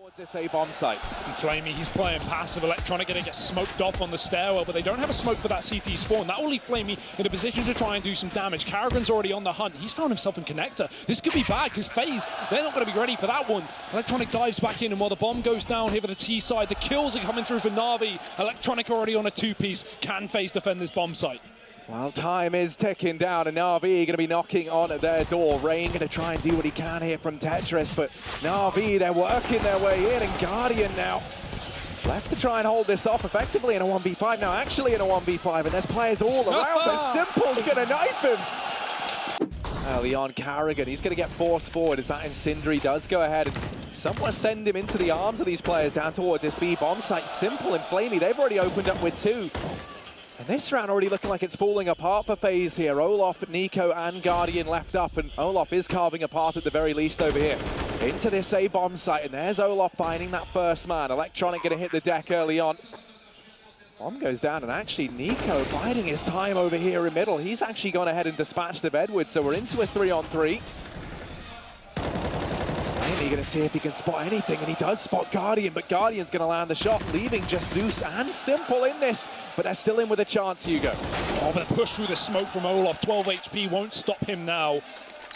towards this A-bomb site. And Flamey, he's playing passive. Electronic gonna get smoked off on the stairwell, but they don't have a smoke for that CT spawn. That will leave Flamey in a position to try and do some damage. Karrigan's already on the hunt. He's found himself in connector. This could be bad because FaZe, they're not going to be ready for that one. Electronic dives back in, and while the bomb goes down here for the T side, the kills are coming through for Na'Vi. Electronic already on a two-piece. Can FaZe defend this bomb site? Well, time is ticking down, and Na'Vi going to be knocking on at their door. Rain going to try and do what he can here from Tetris, but Na'Vi, they're working their way in, and Guardian now left to try and hold this off effectively in a 1v5. Now actually in a 1v5, and there's players all around, but Simple's going to knife him. Early on, Karrigan, he's going to get forced forward as that Incendiary does go ahead and somewhat send him into the arms of these players down towards this B bomb site. Simple and Flamey, they've already opened up with two. And this round already looking like it's falling apart for FaZe here. Olof, Nico, and Guardian left up, and Olof is carving apart at the very least over here. Into this A-bomb site, and there's Olof finding that first man. Electronic going to hit the deck early on. Bomb goes down, and actually Nico biding his time over here in middle. He's actually gone ahead and dispatched the Bedwood, so we're into a 3-on-3. Mainly going to see if he can spot anything, and he does spot Guardian, but Guardian's going to land the shot, leaving just Zeus and Simple in this, but they're still in with a chance, Hugo. Oh, but a push through the smoke from Olof. 12 HP won't stop him now.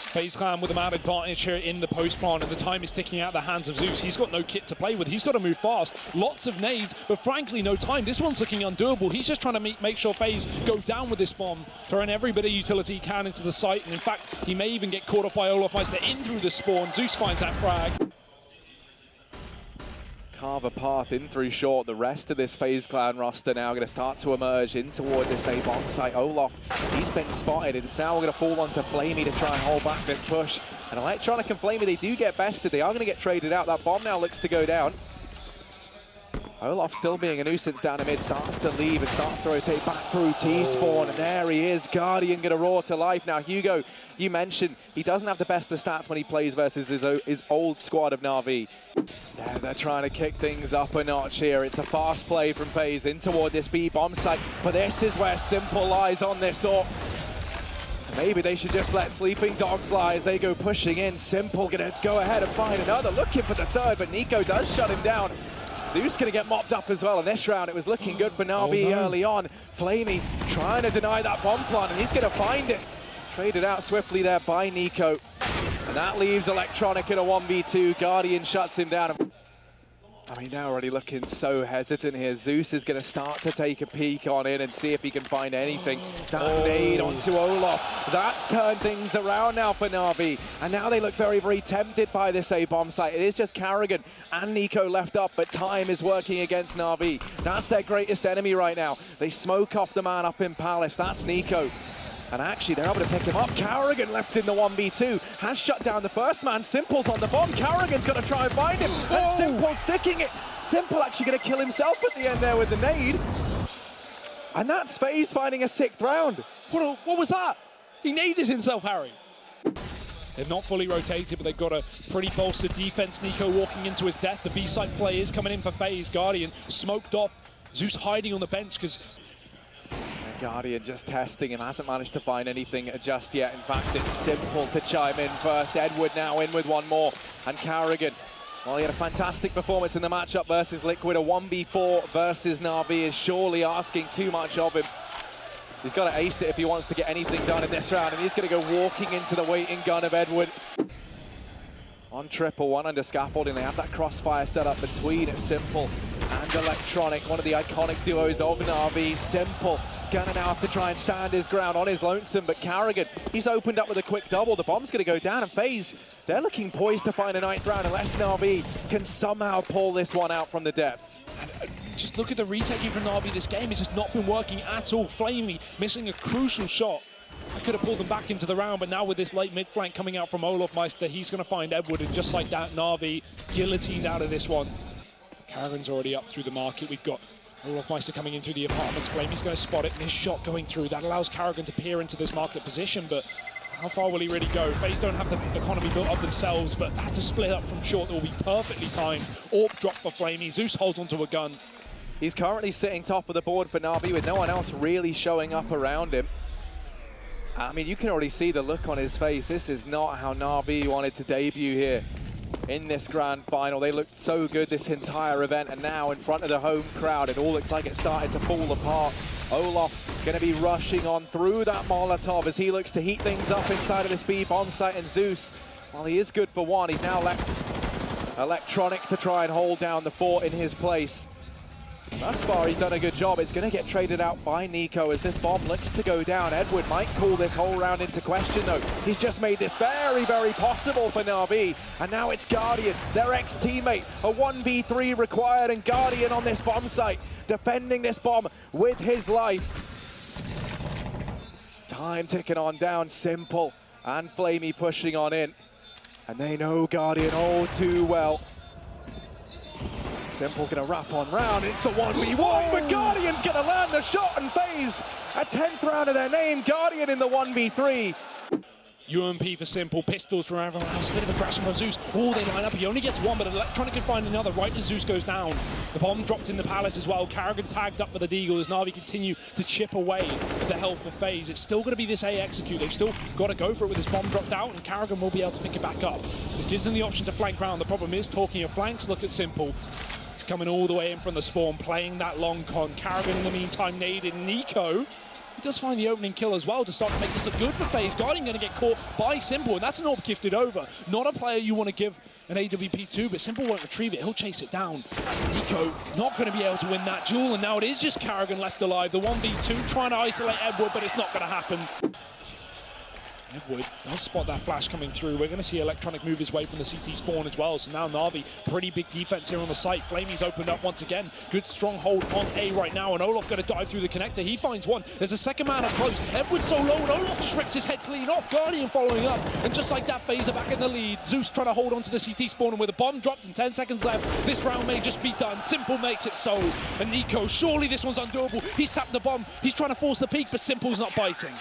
FaZe Clan with a man advantage here in the post plant, and the time is ticking out of the hands of Zeus. He's got no kit to play with. He's got to move fast. Lots of nades, but frankly, no time. This one's looking undoable. He's just trying to make sure FaZe go down with this bomb, throwing every bit of utility he can into the site, and in fact, he may even get caught off by olofmeister in through the spawn. Zeus finds that frag. Carve a path in through short. The rest of this FaZe Clan roster now going to start to emerge in toward this A-bomb site. Olof, he's been spotted. It's now going to fall onto Flamey to try and hold back this push. And Electronic and Flamey, they do get bested. They are going to get traded out. That bomb now looks to go down. Olof still being a nuisance down the mid, starts to leave and starts to rotate back through T-spawn, and there he is. Guardian going to roar to life. Now, Hugo, you mentioned he doesn't have the best of stats when he plays versus his old squad of Na'Vi. Yeah, they're trying to kick things up a notch here. It's a fast play from FaZe in toward this B bomb site, but this is where Simple lies on this AWP. Maybe they should just let Sleeping Dogs lie as they go pushing in. Simple going to go ahead and find another, looking for the third, but Nico does shut him down. Zeus going to get mopped up as well in this round. It was looking good for Na'Vi early on. Flamey trying to deny that bomb plant, and he's going to find it. Traded out swiftly there by Nico. And that leaves Electronic in a 1v2. Guardian shuts him down. I mean, now already looking so hesitant here. Zeus is going to start to take a peek on in and see if he can find anything. That nade onto Olof. That's turned things around now for Na'Vi. And now they look very, very tempted by this A-bomb site. It is just Karrigan and Nico left up, but time is working against Na'Vi. That's their greatest enemy right now. They smoke off the man up in Palace. That's Nico. And actually, they're able to pick him up. Karrigan left in the 1v2. Has shut down the first man. Simple's on the bomb. Karrigan's going to try and find him. And Simple's sticking it. Simple actually going to kill himself at the end there with the nade. And that's FaZe finding a 6th round. What was that? He naded himself, Harry. They've not fully rotated, but they've got a pretty bolstered defense. Nico walking into his death. The B-side play is coming in for FaZe. Guardian smoked off. Zeus hiding on the bench because Guardian just testing him, hasn't managed to find anything just yet. In fact, it's Simple to chime in first. Edward now in with one more. And Karrigan, well, he had a fantastic performance in the matchup versus Liquid. A 1v4 versus Na'Vi is surely asking too much of him. He's got to ace it if he wants to get anything done in this round, and he's going to go walking into the waiting gun of Edward. On triple, one under scaffolding. They have that crossfire set up between Simple and Electronic, one of the iconic duos of Na'Vi. Simple gonna now have to try and stand his ground on his lonesome, but Karrigan, he's opened up with a quick double. The bomb's gonna go down, and FaZe, they're looking poised to find a 9th round unless Na'Vi can somehow pull this one out from the depths. Just look at the retaking from Na'Vi this game. It's just not been working at all. Flamey missing a crucial shot. I could have pulled them back into the round, but now with this late mid flank coming out from olofmeister, he's going to find Edward, and just like that, Na'Vi guillotined out of this one. Karrigan's already up through the market. We've got olofmeister coming in through the apartments. Flamey's going to spot it, and his shot going through. That allows Karrigan to peer into this market position, but how far will he really go? FaZe don't have the economy built up themselves, but that's a split up from short that will be perfectly timed. AWP drop for Flamey. Zeus holds onto a gun. He's currently sitting top of the board for Na'Vi with no one else really showing up around him. I mean, you can already see the look on his face. This is not how Na'Vi wanted to debut here in this grand final. They looked so good this entire event, and now in front of the home crowd, it all looks like it's starting to fall apart. Olaf going to be rushing on through that Molotov as he looks to heat things up inside of this B bomb site, and Zeus, while he is good for one, he's now left Electronic to try and hold down the fort in his place. Thus far, he's done a good job. It's going to get traded out by Nico as this bomb looks to go down. Edward might call this whole round into question, though. He's just made this very, very possible for Na'Vi. And now it's Guardian, their ex-teammate. A 1v3 required, and Guardian on this bomb site, defending this bomb with his life. Time ticking on down. Simple and Flamey pushing on in. And they know Guardian all too well. Simple gonna wrap on round. It's the 1v1, but Guardian's gonna land the shot and FaZe a 10th round of their name. Guardian in the 1v3. UMP for Simple, pistols from everyone else, a bit of aggression from Zeus. Oh, they line up, he only gets one, but Electronic can find another right as Zeus goes down. The bomb dropped in the Palace as well. Karrigan tagged up for the Deagle as Na'Vi continue to chip away at the health of FaZe. It's still going to be this A execute. They've still got to go for it with this bomb dropped out, and Karrigan will be able to pick it back up. This gives them the option to flank round. The problem is, talking of flanks, look at Simple. He's coming all the way in from the spawn, playing that long con. Karrigan in the meantime naded Nico. He does find the opening kill as well to start to make this look good for FaZe. Guardian going to get caught by Simple, and that's an orb gifted over. Not a player you want to give an AWP to, but Simple won't retrieve it. He'll chase it down. Nico not going to be able to win that duel, and now it is just Karrigan left alive. The 1v2 trying to isolate Edward, but it's not going to happen. Edward does spot that flash coming through. We're going to see Electronic move his way from the CT spawn as well. So now Na'Vi, pretty big defense here on the site. Flamey's opened up once again. Good stronghold on A right now, and Olaf going to dive through the connector. He finds one. There's a second man up close. Edward's so low, and Olaf just ripped his head clean off. Guardian following up, and just like that, FaZe are back in the lead. Zeus trying to hold on to the CT spawn, and with a bomb dropped and 10 seconds left, this round may just be done. Simple makes it so. And Nico, surely this one's undoable. He's tapped the bomb. He's trying to force the peak, but Simple's not biting.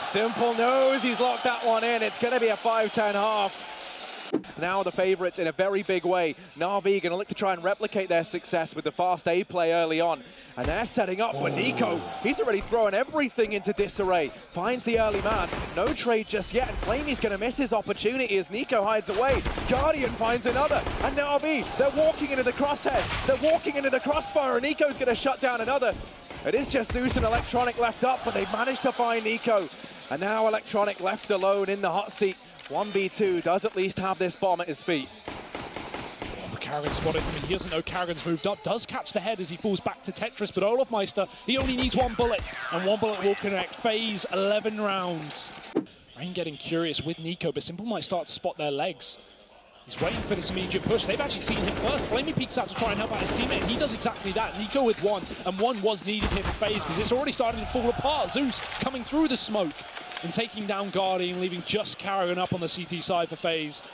Simple knows he's locked that one in. It's going to be a 5-10 half. Now the favourites in a very big way. Na'Vi going to look to try and replicate their success with the fast A play early on. And they're setting up, but Nico, he's already throwing everything into disarray. Finds the early man. No trade just yet, and Flamey's going to miss his opportunity as Nico hides away. Guardian finds another, and Na'Vi, they're walking into the crosshairs. They're walking into the crossfire, and Nico's going to shut down another. It is just Zeus and Electronic left up, but they've managed to find Nico. And now Electronic left alone in the hot seat. 1v2 does at least have this bomb at his feet. Oh, but Karrigan spotted him, and he doesn't know Karrigan's moved up. Does catch the head as he falls back to Tetris, but Olaf Meister, he only needs one bullet, and one bullet will connect. FaZe 11 rounds. Rain getting curious with Nico, but Simple might start to spot their legs. He's waiting for this immediate push. They've actually seen him first. Flamey peeks out to try and help out his teammate, and he does exactly that. Nico with one, and one was needed here for FaZe because it's already starting to fall apart. Zeus coming through the smoke and taking down Guardian, leaving just Karrigan up on the CT side for FaZe.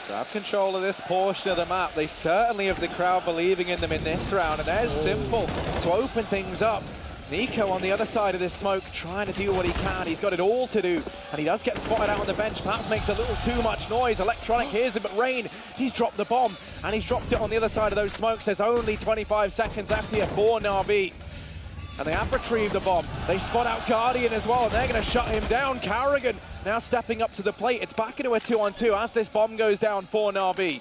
Grab control of this portion of the map. They certainly have the crowd believing in them in this round, and there's Simple to open things up. Nico on the other side of this smoke, trying to do what he can. He's got it all to do, and he does get spotted out on the bench. Perhaps makes a little too much noise. Electronic hears him, but Rain, he's dropped the bomb, and he's dropped it on the other side of those smokes. There's only 25 seconds left here for Na'Vi. And they have retrieved the bomb. They spot out Guardian as well, and they're going to shut him down. Karrigan now stepping up to the plate. It's back into a 2-on-2 as this bomb goes down for Na'Vi.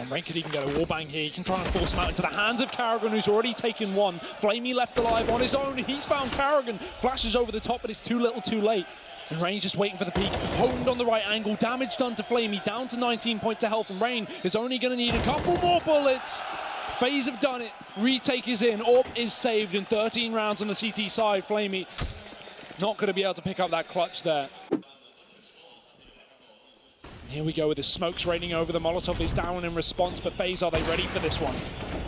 Rain could even get a wallbang here. He can try and force him out into the hands of Karrigan, who's already taken one. Flamey left alive on his own. He's found Karrigan. Flashes over the top, but it's too little too late. And Rain just waiting for the peak. Honed on the right angle. Damage done to Flamey. Down to 19 points of health. And Rain is only going to need a couple more bullets. FaZe have done it. Retake is in. Orb is saved in 13 rounds on the CT side. Flamey not going to be able to pick up that clutch there. Here we go with the smokes raining over. The Molotov is down in response, but FaZe, are they ready for this one?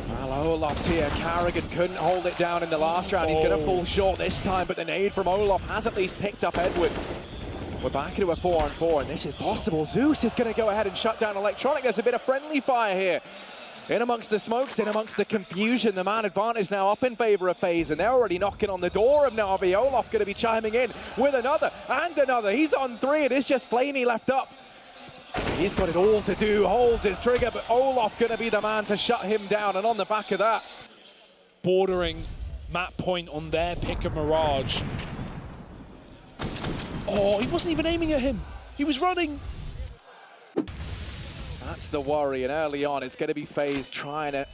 Well, Olaf's here. Karrigan couldn't hold it down in the last round. He's going to fall short this time, but the nade from Olaf has at least picked up Edward. We're back into a 4-on-4, and this is possible. Zeus is going to go ahead and shut down Electronic. There's a bit of friendly fire here. In amongst the smokes, in amongst the confusion, the man advantage now up in favor of FaZe, and they're already knocking on the door of Na'Vi. Olaf going to be chiming in with another and another. He's on 3. It is just Flamey left up. He's got it all to do, holds his trigger, but Olaf going to be the man to shut him down, and on the back of that, bordering map point on their pick of Mirage. Oh, he wasn't even aiming at him. He was running. That's the worry, and early on it's going to be FaZe trying to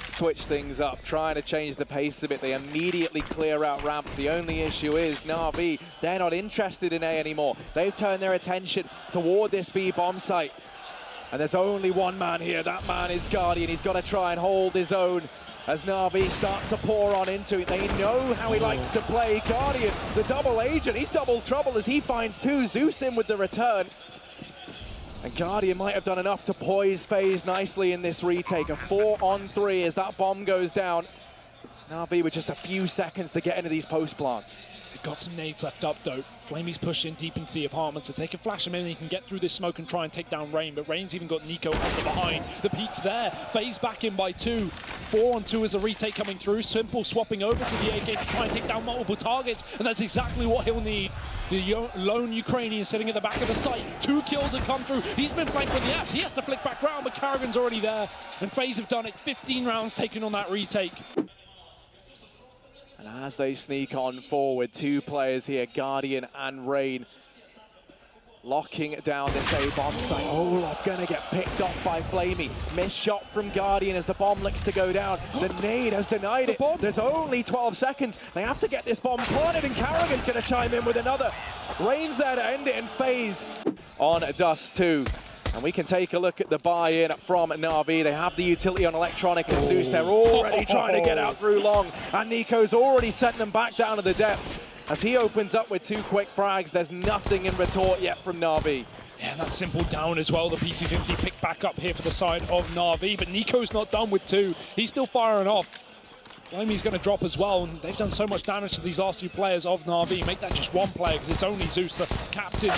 switch things up, trying to change the pace a bit. They immediately clear out ramp. The only issue is Na'Vi, they're not interested in A anymore. They've turned their attention toward this B bomb site. And there's only one man here. That man is Guardian. He's got to try and hold his own as Na'Vi start to pour on into it. They know how he likes to play. Guardian, the double agent, he's double trouble as he finds two. Zeus in with the return. And Guardian might have done enough to poise FaZe nicely in this retake. A 4-on-3 as that bomb goes down. Na'Vi with just a few seconds to get into these post plants. They've got some nades left up though. Flamey's pushed in deep into the apartments. If they can flash him in, he can get through this smoke and try and take down Rain. But Rain's even got Nico under behind. The peek's there. FaZe back in by 2. 4-on-2 is a retake coming through. Simple swapping over to the AK to try and take down multiple targets. And that's exactly what he'll need. The lone Ukrainian sitting at the back of the site. 2 kills have come through. He's been flanked from the apps. He has to flick back round, but Karrigan's already there. And FaZe have done it. 15 rounds taken on that retake. And as they sneak on forward, 2 players here, Guardian and Rain, locking down this A bomb site. Olof gonna get picked up by Flamey. Missed shot from Guardian as the bomb looks to go down. The nade has denied it. There's only 12 seconds. They have to get this bomb planted, and Karrigan's gonna chime in with another. Rain's there to end it, and FaZe on Dust 2. And we can take a look at the buy-in from Na'Vi. They have the utility on Electronic and Zeus. They're already trying to get out through long. And Nico's already sent them back down to the depths. As he opens up with 2 quick frags, there's nothing in retort yet from Na'Vi. Yeah, that's Simple down as well. The P250 picked back up here for the side of Na'Vi. But Nico's not done with 2. He's still firing off. Flamey's going to drop as well, and they've done so much damage to these last 2 players of Na'Vi. Make that just 1 player, because it's only Zeus, the captain.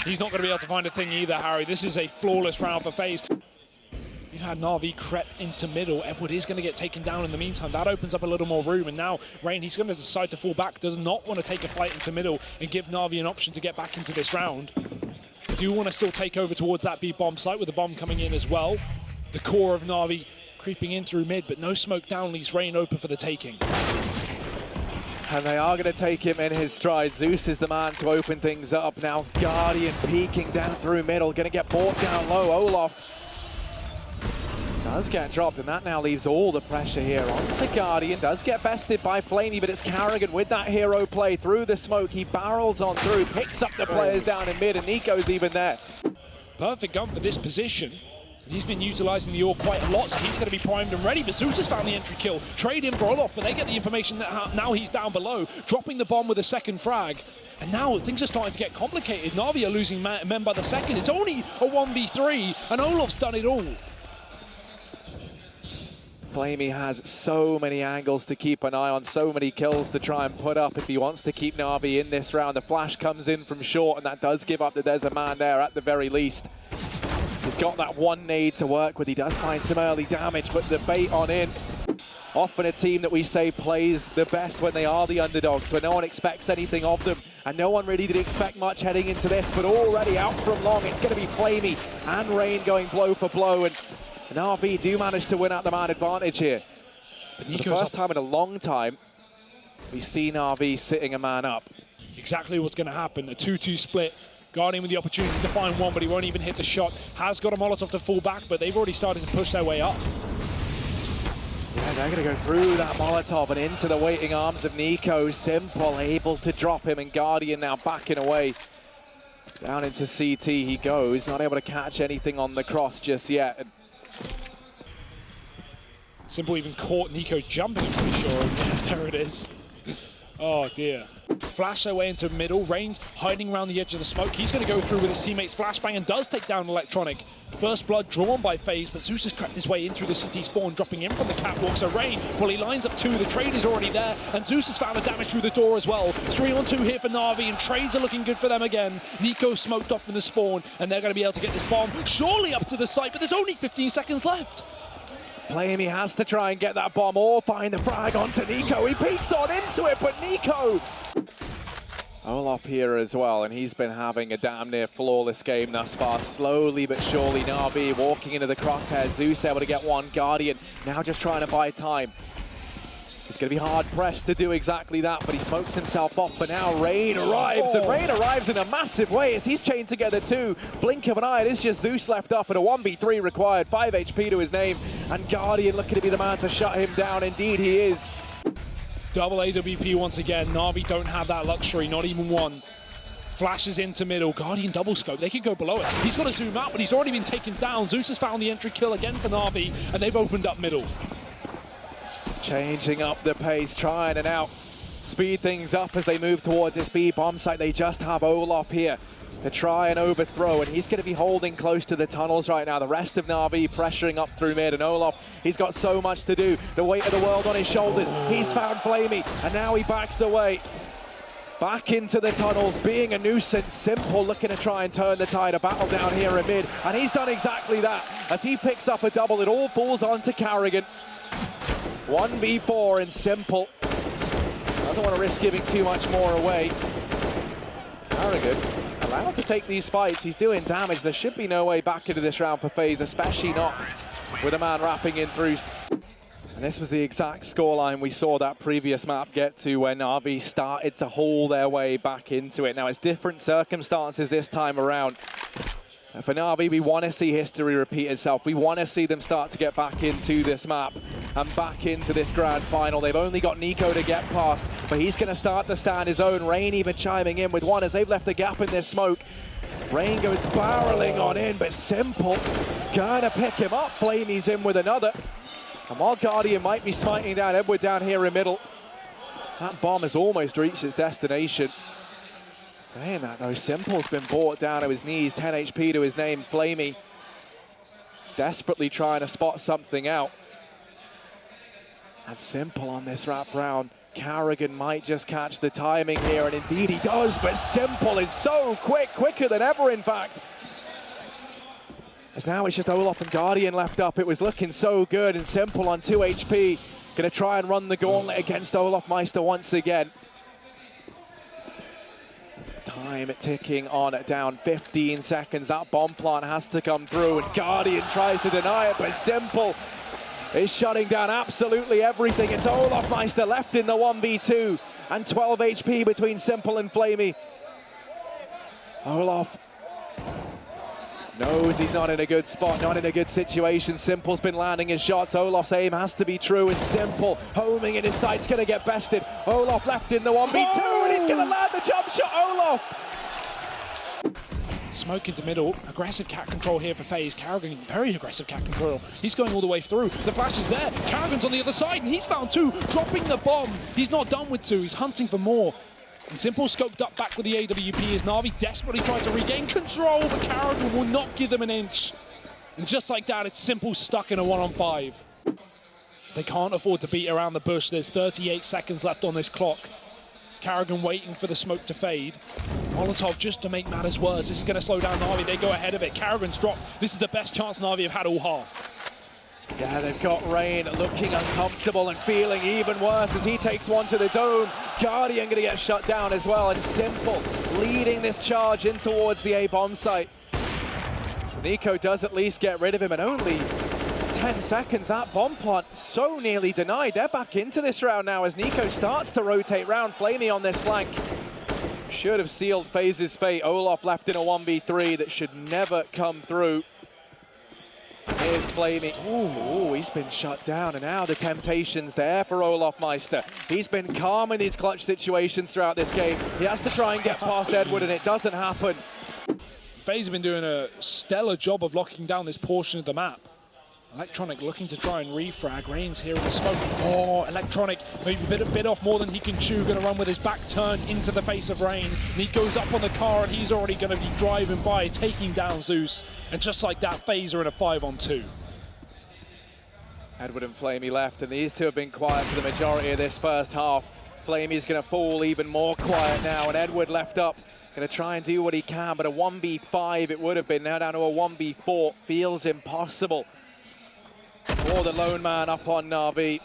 He's not going to be able to find a thing either, Harry. This is a flawless round for FaZe. We've had Na'Vi creep into middle. Edward is going to get taken down in the meantime. That opens up a little more room, and now Rain, he's going to decide to fall back. Does not want to take a fight into middle and give Na'Vi an option to get back into this round. Do want to still take over towards that B bomb site with the bomb coming in as well. The core of Na'Vi creeping in through mid, but no smoke down leaves Rain open for the taking. And they are going to take him in his stride. Zeus is the man to open things up. Now Guardian peeking down through middle, going to get bought down low. Olof does get dropped, and that now leaves all the pressure here onto Guardian. Does get bested by Flamey, but it's Karrigan with that hero play through the smoke. He barrels on through, picks up the players down in mid, and Nico's even there. Perfect gun for this position. He's been utilising the ore quite a lot, so he's going to be primed and ready. But Zeus has found the entry kill. Trade in for Olof, but they get the information that now he's down below, dropping the bomb with a second frag. And now things are starting to get complicated. Na'Vi are losing men by the second. It's only a 1v3, and Olof's done it all. Flamey has so many angles to keep an eye on, so many kills to try and put up if he wants to keep Na'Vi in this round. The flash comes in from short, and that does give up that there's a man there at the very least. He's got that 1 nade to work with. He does find some early damage, but the bait on in. Often a team that we say plays the best when they are the underdogs, when no one expects anything of them. And no one really did expect much heading into this, but already out from long, it's going to be Flamey and Rain going blow for blow. And RV do manage to win out the man advantage here. But for the first time in a long time, we've seen RV sitting a man up. Exactly what's going to happen, a 2-2 split. Guardian with the opportunity to find one, but he won't even hit the shot. Has got a Molotov to fall back, but they've already started to push their way up. Yeah, they're going to go through that Molotov and into the waiting arms of Nico. Simple, able to drop him, and Guardian now backing away. Down into CT he goes, not able to catch anything on the cross just yet. Simple even caught Nico jumping, I'm pretty sure. Yeah, there it is. Oh dear. Flash their way into middle. Rain's hiding around the edge of the smoke. He's going to go through with his teammates' flashbang and does take down Electronic. First blood drawn by FaZe, but Zeus has crept his way in through the city spawn, dropping in from the catwalk. So Rain, well, he lines up 2. The trade is already there, and Zeus has found the damage through the door as well. 3-on-2 here for Na'Vi, and trades are looking good for them again. Nico smoked off in the spawn, and they're going to be able to get this bomb surely up to the site, but there's only 15 seconds left. Flamey has to try and get that bomb or find the frag onto Nico. He peeks on into it, but Nico... Olof here as well, and he's been having a damn near flawless game thus far. Slowly but surely, Na'Vi walking into the crosshairs. Zeus able to get one. Guardian now just trying to buy time. He's going to be hard-pressed to do exactly that, but he smokes himself off. But now Rain arrives, and Rain arrives in a massive way as he's chained together too. Blink of an eye, it is just Zeus left up, and a 1v3 required. 5 HP to his name, and Guardian looking to be the man to shut him down. Indeed, he is. Double AWP once again. Na'Vi don't have that luxury, not even one. Flashes into middle, Guardian double scope, they could go below it. He's got to zoom out, but he's already been taken down. Zeus has found the entry kill again for Na'Vi, and they've opened up middle. Changing up the pace, trying and out. Speed things up as they move towards this B bomb site. They just have Olaf here to try and overthrow, and he's going to be holding close to the tunnels right now. The rest of Na'Vi pressuring up through mid, and Olaf, he's got so much to do. The weight of the world on his shoulders. He's found Flamey, and now he backs away. Back into the tunnels, being a nuisance. Simple looking to try and turn the tide of battle down here in mid, and he's done exactly that. As he picks up a double, it all falls onto Carrigan. 1v4 and Simple doesn't want to risk giving too much more away. Carrigan allowed to take these fights. He's doing damage. There should be no way back into this round for FaZe, especially not with a man wrapping in through. And this was the exact scoreline we saw that previous map get to when Na'Vi started to haul their way back into it. Now, it's different circumstances this time around. For Na'Vi, we want to see history repeat itself. We want to see them start to get back into this map and back into this grand final. They've only got Nico to get past, but he's going to start to stand his own. Rain even chiming in with one as they've left a gap in this smoke. Rain goes barreling on in, but Simple gonna pick him up. Flamey's in with another. And while Guardian might be smiting down Edward down here in middle, that bomb has almost reached its destination. Saying that though, Simple's been brought down to his knees, 10 HP to his name. Flamey desperately trying to spot something out. And Simple on this wrap round. Carrigan might just catch the timing here, and indeed he does, but Simple is so quick, quicker than ever in fact. As now it's just Olaf and Guardian left up. It was looking so good, and Simple on 2 HP. Gonna try and run the gauntlet against Olaf Meister once again. Time ticking on down, 15 seconds. That bomb plant has to come through, and Guardian tries to deny it, but Simple is shutting down absolutely everything. It's Olaf Meister left in the 1v2, and 12 HP between Simple and Flamey. Olaf knows he's not in a good spot, not in a good situation. Simple's been landing his shots. Olaf's aim has to be true, and Simple homing in his sights, gonna get bested. Olaf left in the 1v2, and he's gonna land the jump shot, Olaf! Smoke into middle, aggressive cat control here for FaZe. Carrigan, very aggressive cat control. He's going all the way through. The flash is there. Carrigan's on the other side, and he's found two, dropping the bomb. He's not done with two, he's hunting for more. And Simple scoped up back with the AWP as Na'Vi desperately tries to regain control, but Carrigan will not give them an inch. And just like that, it's Simple stuck in a 1-on-5. They can't afford to beat around the bush. There's 38 seconds left on this clock. Carrigan waiting for the smoke to fade. Molotov just to make matters worse. This is going to slow down Na'Vi. They go ahead of it. Carrigan's dropped. This is the best chance Na'Vi have had all half. Yeah, they've got Rain looking uncomfortable and feeling even worse as he takes one to the dome. Guardian going to get shut down as well, and Simple leading this charge in towards the A bomb site. Nico does at least get rid of him, and only 10 seconds. That bomb plant so nearly denied. They're back into this round now as Nico starts to rotate round. Flamey on this flank should have sealed FaZe's fate. Olaf left in a 1v3 that should never come through. Here's Flamey. Ooh, he's been shut down, and now the temptation's there for Olaf Meister. He's been calm in these clutch situations throughout this game. He has to try and get past Edward, and it doesn't happen. FaZe have been doing a stellar job of locking down this portion of the map. Electronic looking to try and refrag. Rain's here in the smoke. Oh, Electronic maybe a bit off more than he can chew. Going to run with his back turned into the face of Rain. And he goes up on the car, and he's already going to be driving by, taking down Zeus. And just like that, FaZe are in a 5-on-2. Edward and Flamey left, and these two have been quiet for the majority of this first half. Flamey's going to fall even more quiet now, and Edward left up. Going to try and do what he can, but a 1v5 it would have been. Now down to a 1v4. Feels impossible. Or the lone man up on Na'Vi.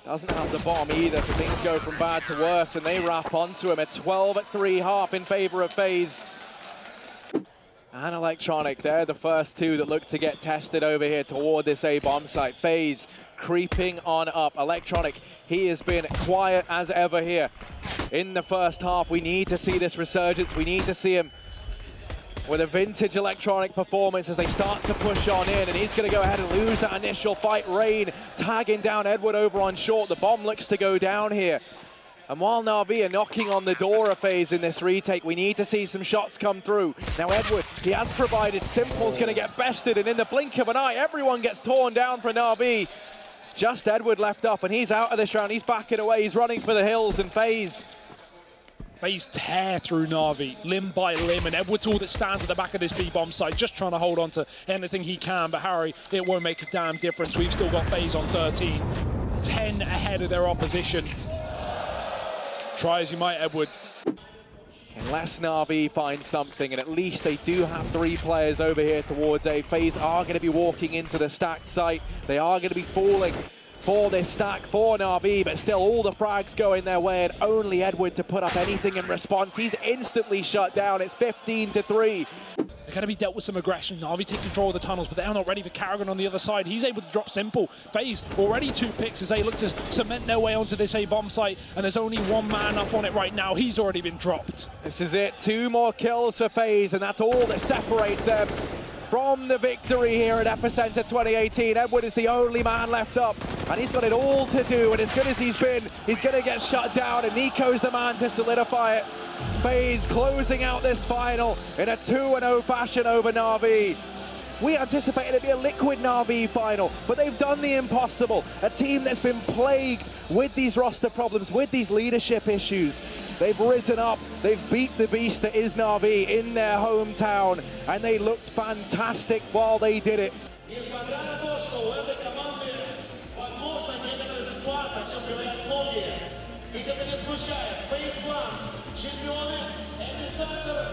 Doesn't have the bomb either, so things go from bad to worse, and they wrap onto him. A 12 at 3 half in favor of FaZe. and Electronic, they're the first two that look to get tested over here toward this A-bomb site. FaZe creeping on up. Electronic, he has been quiet as ever here in the first half. We need to see this resurgence. We need to see him with a vintage Electronic performance as they start to push on in, and he's going to go ahead and lose that initial fight. Rain tagging down Edward over on short. The bomb looks to go down here. And while Na'Vi are knocking on the door of FaZe in this retake, we need to see some shots come through. Now Edward, he has provided. Simple's going to get bested, and in the blink of an eye, everyone gets torn down for Na'Vi. Just Edward left up, and he's out of this round. He's backing away. He's running for the hills, and FaZe tear through Na'Vi, limb by limb, and Edward's all that stands at the back of this B-bomb site, just trying to hold on to anything he can. But Harry, it won't make a damn difference. We've still got FaZe on 13, 10 ahead of their opposition. Try as you might, Edward. Unless Na'Vi finds something, and at least they do have 3 players over here towards A. FaZe are going to be walking into the stacked site. They are going to be falling for this stack for Na'Vi, but still all the frags going their way, and only Edward to put up anything in response. He's instantly shut down. It's 15-3. They're going to be dealt with some aggression. Na'Vi take control of the tunnels, but they're not ready for Karrigan on the other side. He's able to drop Simple. FaZe already 2 picks as they look to cement their way onto this A-bomb site, and there's only 1 man up on it right now. He's already been dropped. This is it. 2 more kills for FaZe, and that's all that separates them from the victory here at Epicenter 2018. Edward is the only man left up, and he's got it all to do, and as good as he's been, he's going to get shut down, and Nico's the man to solidify it. FaZe closing out this final in a 2-0 fashion over Na'Vi. We anticipated it to be a liquid Na'Vi final, but they've done the impossible. A team that's been plagued with these roster problems, with these leadership issues. They've risen up, they've beat the beast that is Na'Vi in their hometown, and they looked fantastic while they did it. Чемпионы, EPICENTER,